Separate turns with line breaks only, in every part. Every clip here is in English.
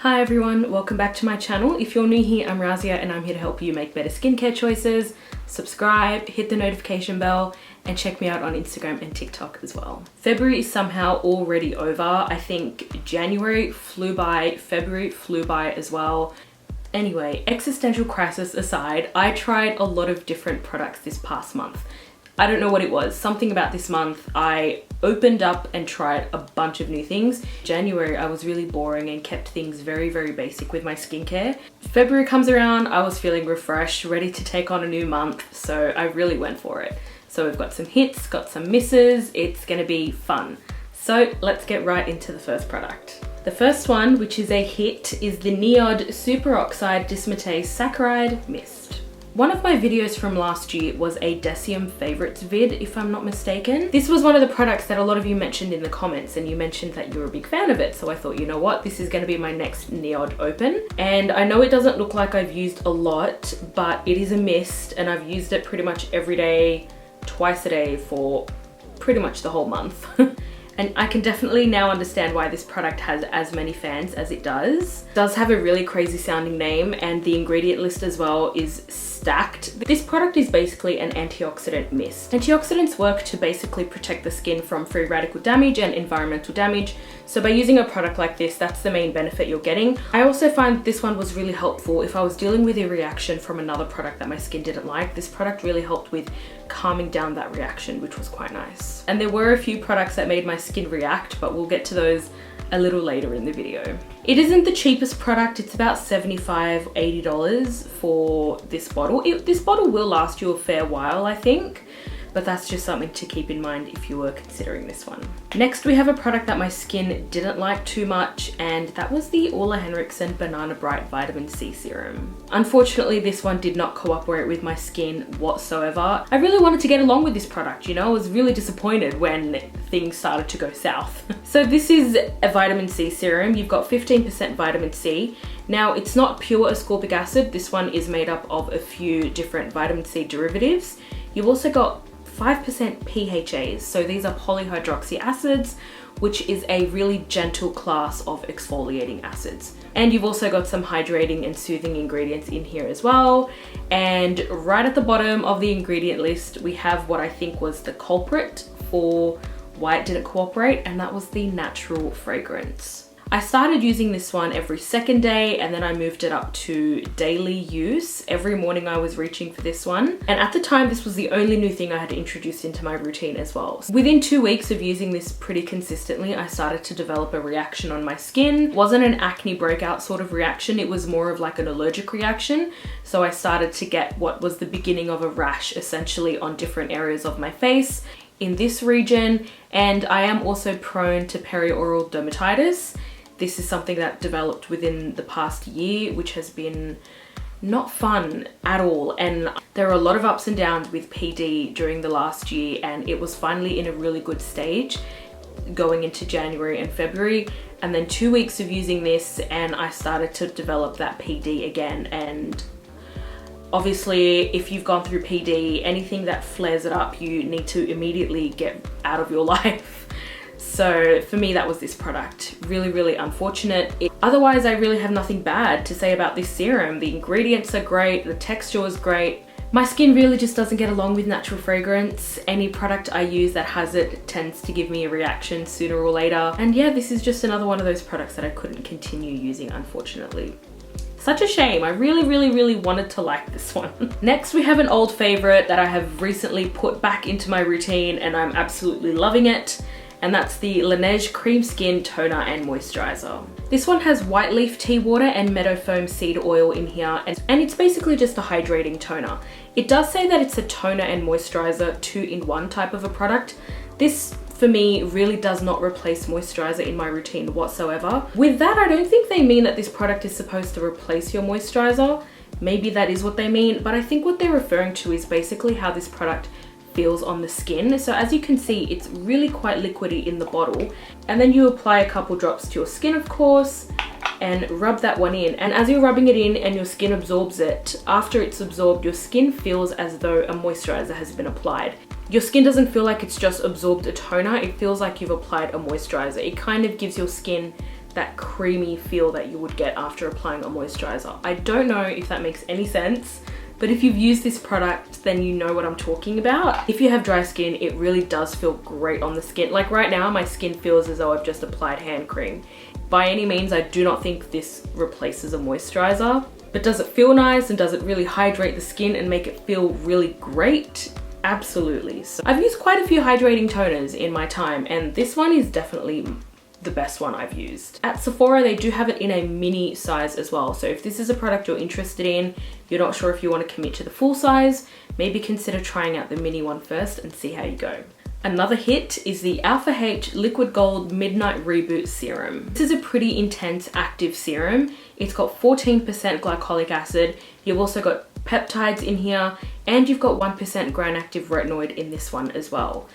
Hi everyone, welcome back to my channel. If you're new here, I'm Razia and I'm here to help you make better skincare choices. Subscribe, hit the notification bell, and check me out on Instagram and TikTok as well. February is somehow already over. I think January flew by, February flew by as well. Anyway, existential crisis aside, I tried a lot of different products this past month. I don't know what it was, something about this month. I opened up and tried a bunch of new things. January, I was really boring and kept things very, very basic with my skincare. February comes around, I was feeling refreshed, ready to take on a new month, so I really went for it. So we've got some hits, got some misses, it's gonna be fun. So let's get right into the first product. The first one, which is a hit, is the Lineage Superoxide Dismutase Saccharide Mist. One of my videos from last year was a Deciem favorites vid, if I'm not mistaken. This was one of the products that a lot of you mentioned in the comments, and you mentioned that you were a big fan of it. So I thought, you know what, this is gonna be my next Lineage open. And I know it doesn't look like I've used a lot, but it is a mist and I've used it pretty much every day, twice a day for pretty much the whole month. And I can definitely now understand why this product has as many fans as it does. It does have a really crazy sounding name, and the ingredient list as well is stacked. This product is basically an antioxidant mist. Antioxidants work to basically protect the skin from free radical damage and environmental damage. So by using a product like this, that's the main benefit you're getting. I also find this one was really helpful if I was dealing with a reaction from another product that my skin didn't like. This product really helped with calming down that reaction, which was quite nice. And there were a few products that made my skin react, but we'll get to those a little later in the video. It isn't the cheapest product. It's about $75, $80 for this bottle. This bottle will last you a fair while, I think, but that's just something to keep in mind if you were considering this one. Next, we have a product that my skin didn't like too much, and that was the Ole Henriksen Banana Bright Vitamin C Serum. Unfortunately, this one did not cooperate with my skin whatsoever. I really wanted to get along with this product, you know? I was really disappointed when things started to go south. So this is a vitamin C serum. You've got 15% vitamin C. Now, it's not pure ascorbic acid. This one is made up of a few different vitamin C derivatives. You've also got 5% PHAs, so these are polyhydroxy acids, which is a really gentle class of exfoliating acids. And you've also got some hydrating and soothing ingredients in here as well. And right at the bottom of the ingredient list, we have what I think was the culprit for why it didn't cooperate, and that was the natural fragrance. I started using this one every second day, and then I moved it up to daily use. Every morning I was reaching for this one. And at the time, this was the only new thing I had introduced into my routine as well. Within 2 weeks of using this pretty consistently, I started to develop a reaction on my skin. It wasn't an acne breakout sort of reaction. It was more of like an allergic reaction. So I started to get what was the beginning of a rash essentially on different areas of my face in this region. And I am also prone to perioral dermatitis. This is something that developed within the past year, which has been not fun at all. And there are a lot of ups and downs with PD during the last year, and it was finally in a really good stage going into January and February. And then 2 weeks of using this and I started to develop that PD again. And obviously, if you've gone through PD, anything that flares it up, you need to immediately get out of your life. So for me, that was this product. Really, really unfortunate. Otherwise, I really have nothing bad to say about this serum. The ingredients are great, the texture is great. My skin really just doesn't get along with natural fragrance. Any product I use that has it tends to give me a reaction sooner or later. And yeah, this is just another one of those products that I couldn't continue using, unfortunately. Such a shame. I really, really, really wanted to like this one. Next, we have an old favorite that I have recently put back into my routine and I'm absolutely loving it. And that's the Lineage Cream Skin Toner and Moisturizer. This one has white leaf tea water and meadow foam seed oil in here, and it's basically just a hydrating toner. It does say that it's a toner and moisturizer 2-in-1 type of a product. This, for me, really does not replace moisturizer in my routine whatsoever. With that, I don't think they mean that this product is supposed to replace your moisturizer. Maybe that is what they mean, but I think what they're referring to is basically how this product feels on the skin. So as you can see, it's really quite liquidy in the bottle, and then you apply a couple drops to your skin, of course, and rub that one in. And as you're rubbing it in and your skin absorbs it, after it's absorbed, your skin feels as though a moisturizer has been applied. Your skin doesn't feel like it's just absorbed a toner, it feels like you've applied a moisturizer. It kind of gives your skin that creamy feel that you would get after applying a moisturizer. I don't know if that makes any sense, but if you've used this product, then you know what I'm talking about. If you have dry skin, it really does feel great on the skin. Like right now, my skin feels as though I've just applied hand cream. By any means, I do not think this replaces a moisturizer, but does it feel nice and does it really hydrate the skin and make it feel really great? Absolutely. So I've used quite a few hydrating toners in my time, and this one is definitely the best one I've used. At Sephora, they do have it in a mini size as well. So if this is a product you're interested in, you're not sure if you want to commit to the full size, maybe consider trying out the mini one first and see how you go. Another hit is the Alpha H Liquid Gold Midnight Reboot Serum. This is a pretty intense active serum. It's got 14% glycolic acid. You've also got peptides in here, and you've got 1% gram-active retinoid in this one as well.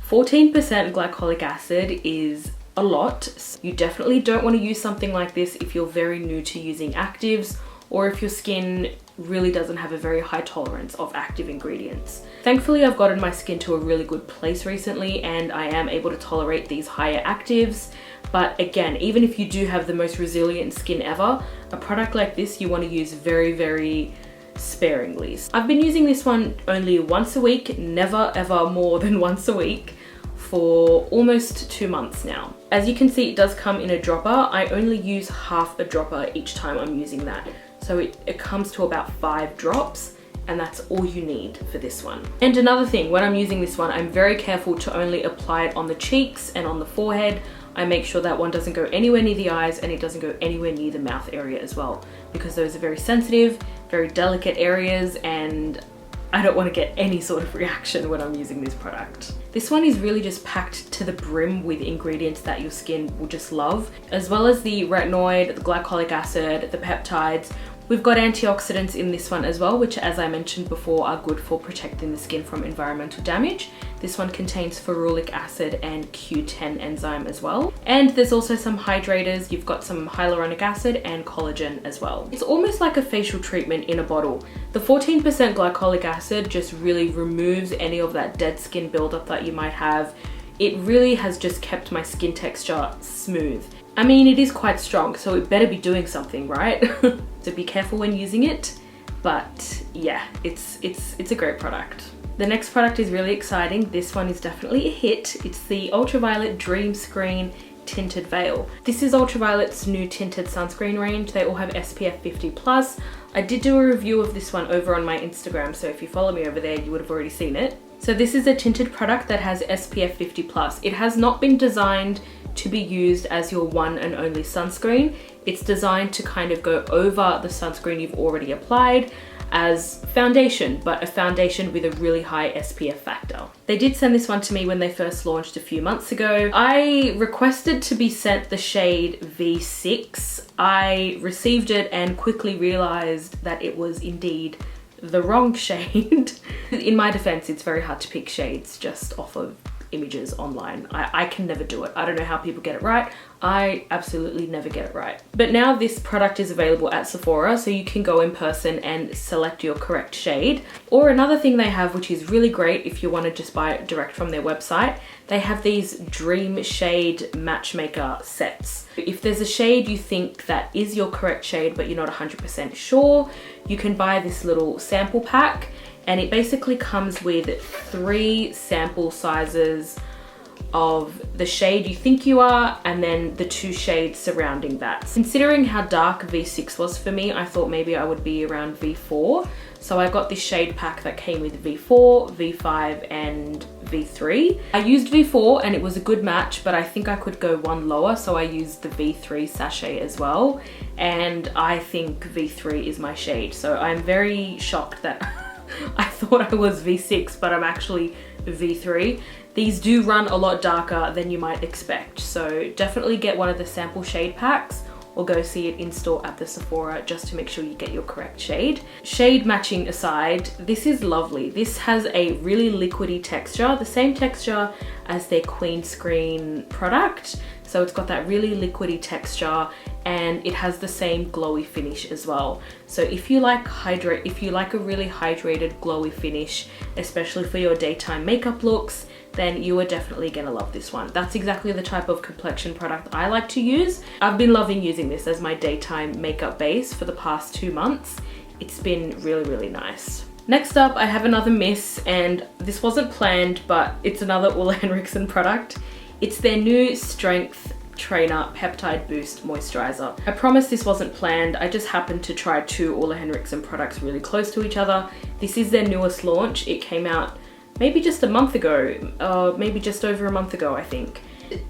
14% glycolic acid is a lot. You definitely don't want to use something like this if you're very new to using actives, or if your skin really doesn't have a very high tolerance of active ingredients. Thankfully, I've gotten my skin to a really good place recently, and I am able to tolerate these higher actives. But again, even if you do have the most resilient skin ever, a product like this you want to use very, very sparingly. I've been using this one only once a week, never ever more than once a week, for almost 2 months now. As you can see, it does come in a dropper. I only use half a dropper each time I'm using that. So it comes to about 5 drops, and that's all you need for this one. And another thing, when I'm using this one, I'm very careful to only apply it on the cheeks and on the forehead. I make sure that one doesn't go anywhere near the eyes, and it doesn't go anywhere near the mouth area as well, because those are very sensitive, very delicate areas, and I don't want to get any sort of reaction when I'm using this product. This one is really just packed to the brim with ingredients that your skin will just love, as well as the retinoid, the glycolic acid, the peptides. We've got antioxidants in this one as well, which, as I mentioned before, are good for protecting the skin from environmental damage. This one contains ferulic acid and Q10 enzyme as well. And there's also some hydrators. You've got some hyaluronic acid and collagen as well. It's almost like a facial treatment in a bottle. The 14% glycolic acid just really removes any of that dead skin buildup that you might have. It really has just kept my skin texture smooth. I mean, it is quite strong, so it better be doing something, right? So be careful when using it, but yeah, it's a great product. The next product is really exciting. This one is definitely a hit. It's the Ultraviolet Dream Screen Tinted Veil. This is Ultraviolet's new tinted sunscreen range. They all have SPF 50+. I did do a review of this one over on my Instagram, so if you follow me over there, you would have already seen it. So this is a tinted product that has SPF 50+. It has not been designed to be used as your one and only sunscreen. It's designed to kind of go over the sunscreen you've already applied as foundation, but a foundation with a really high SPF factor. They did send this one to me when they first launched a few months ago. I requested to be sent the shade V6. I received it and quickly realized that it was indeed the wrong shade. In my defense, it's very hard to pick shades just off of images online. I can never do it. I don't know how people get it right. I absolutely never get it right. But now this product is available at Sephora, so you can go in person and select your correct shade. Or another thing they have, which is really great if you want to just buy it direct from their website, they have these dream shade matchmaker sets. If there's a shade you think that is your correct shade but you're not 100% sure, you can buy this little sample pack, and it basically comes with 3 sample sizes of the shade you think you are, and then the 2 shades surrounding that. Considering how dark V6 was for me, I thought maybe I would be around V4. So I got this shade pack that came with V4, V5, and V3. I used V4 and it was a good match, but I think I could go one lower, so I used the V3 sachet as well. And I think V3 is my shade. So I'm very shocked that I thought I was V6, but I'm actually V3. These do run a lot darker than you might expect, so definitely get one of the sample shade packs or go see it in store at the Sephora just to make sure you get your correct shade. Shade matching aside, this is lovely. This has a really liquidy texture, the same texture as their Queen Screen product. So it's got that really liquidy texture, and it has the same glowy finish as well. So if you like a really hydrated glowy finish, especially for your daytime makeup looks, then you are definitely gonna love this one. That's exactly the type of complexion product I like to use. I've been loving using this as my daytime makeup base for the past 2 months. It's been really, really nice. Next up, I have another miss, and this wasn't planned, but it's another Ole Henriksen product. It's their new Strength Trainer Peptide Boost Moisturizer. I promise this wasn't planned. I just happened to try 2 Ole Henriksen products really close to each other. This is their newest launch. It came out maybe just a month ago, maybe just over a month ago, I think.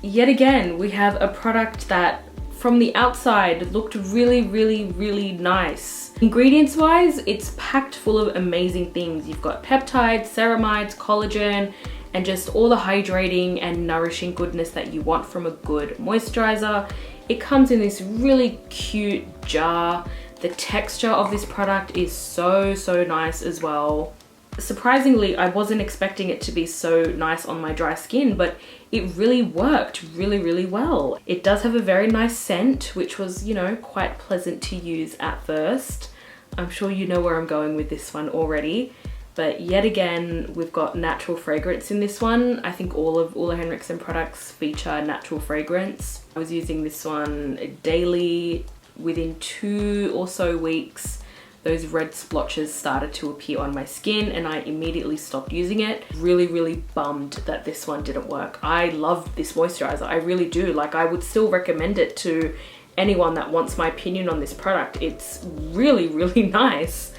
Yet again, we have a product that from the outside looked really, really, really nice. Ingredients wise, it's packed full of amazing things. You've got peptides, ceramides, collagen, and just all the hydrating and nourishing goodness that you want from a good moisturizer. It comes in this really cute jar. The texture of this product is so, so nice as well. Surprisingly, I wasn't expecting it to be so nice on my dry skin, but it really worked really, really well. It does have a very nice scent, which was, you know, quite pleasant to use at first. I'm sure you know where I'm going with this one already, but yet again, we've got natural fragrance in this one. I think all of Ole Henriksen products feature natural fragrance. I was using this one daily. Within 2 or so weeks, those red splotches started to appear on my skin and I immediately stopped using it. Really, really bummed that this one didn't work. I love this moisturizer, I really do. Like, I would still recommend it to anyone that wants my opinion on this product. It's really, really nice,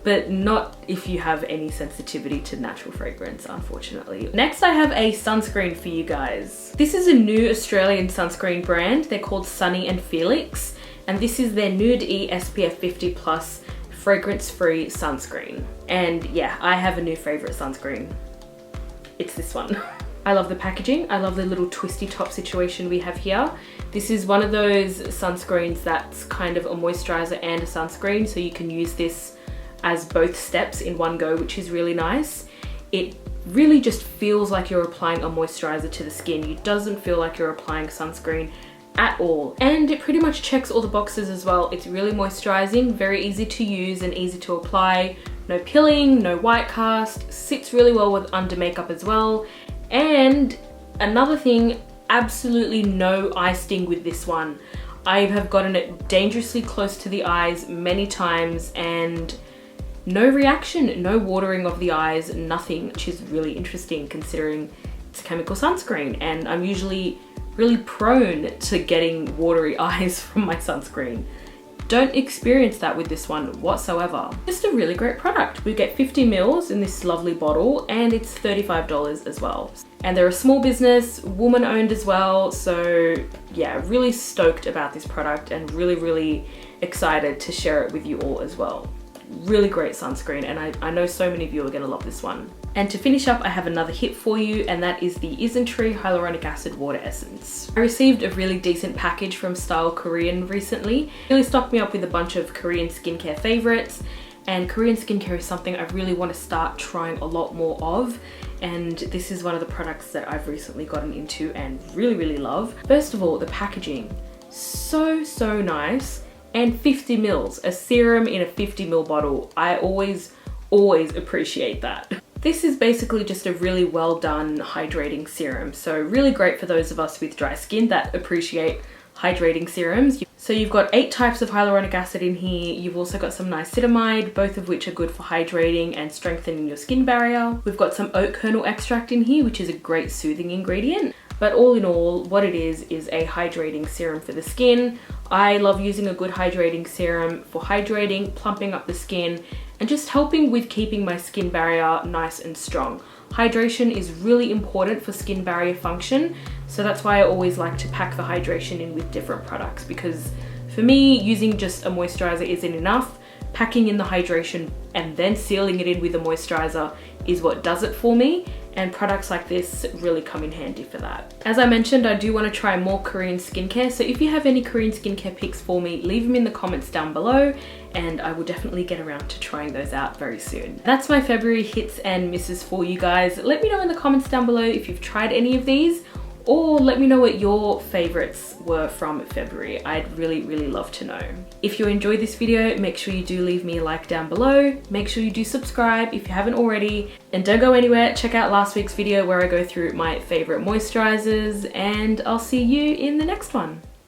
but not if you have any sensitivity to natural fragrance, unfortunately. Next, I have a sunscreen for you guys. This is a new Australian sunscreen brand. They're called Sunny and Felix, and this is their Nude E SPF 50+ fragrance-free sunscreen. And yeah, I have a new favorite sunscreen. It's this one. I love the packaging. I love the little twisty top situation we have here. This is one of those sunscreens that's kind of a moisturizer and a sunscreen, so you can use this as both steps in one go, which is really nice. It really just feels like you're applying a moisturizer to the skin. It doesn't feel like you're applying sunscreen at all. And it pretty much checks all the boxes as well. It's really moisturizing, very easy to use and easy to apply. No pilling, no white cast, sits really well with under makeup as well. And another thing, absolutely no eye sting with this one. I have gotten it dangerously close to the eyes many times and no reaction, no watering of the eyes, nothing, which is really interesting considering it's a chemical sunscreen and I'm usually really prone to getting watery eyes from my sunscreen. Don't experience that with this one whatsoever. Just a really great product. We get 50 mils in this lovely bottle and it's $35 as well. And they're a small business, woman owned as well. So yeah, really stoked about this product and really, really excited to share it with you all as well. Really great sunscreen and I know so many of you are gonna love this one. And to finish up, I have another hit for you, and that is the Isntree Hyaluronic Acid Water Essence. I received a really decent package from Style Korean recently. It really stocked me up with a bunch of Korean skincare favorites, and Korean skincare is something I really want to start trying a lot more of, and this is one of the products that I've recently gotten into and really, really love. First of all, the packaging, so nice, and 50 mils, a serum in a 50 ml bottle. I always appreciate that. This is basically just a really well done hydrating serum. So really great for those of us with dry skin that appreciate hydrating serums. So you've got 8 types of hyaluronic acid in here. You've also got some niacinamide, both of which are good for hydrating and strengthening your skin barrier. We've got some oat kernel extract in here, which is a great soothing ingredient. But all in all, what it is a hydrating serum for the skin. I love using a good hydrating serum for hydrating, plumping up the skin, and just helping with keeping my skin barrier nice and strong. Hydration is really important for skin barrier function, so that's why I always like to pack the hydration in with different products, because for me, using just a moisturizer isn't enough. Packing in the hydration and then sealing it in with a moisturizer is what does it for me, and products like this really come in handy for that. As I mentioned, I do want to try more Korean skincare, so if you have any Korean skincare picks for me, leave them in the comments down below and I will definitely get around to trying those out very soon. That's my February hits and misses for you guys. Let me know in the comments down below if you've tried any of these or let me know what your favorites were from February. I'd really love to know. If you enjoyed this video, make sure you do leave me a like down below. Make sure you do subscribe if you haven't already, and don't go anywhere. Check out last week's video where I go through my favorite moisturizers, and I'll see you in the next one.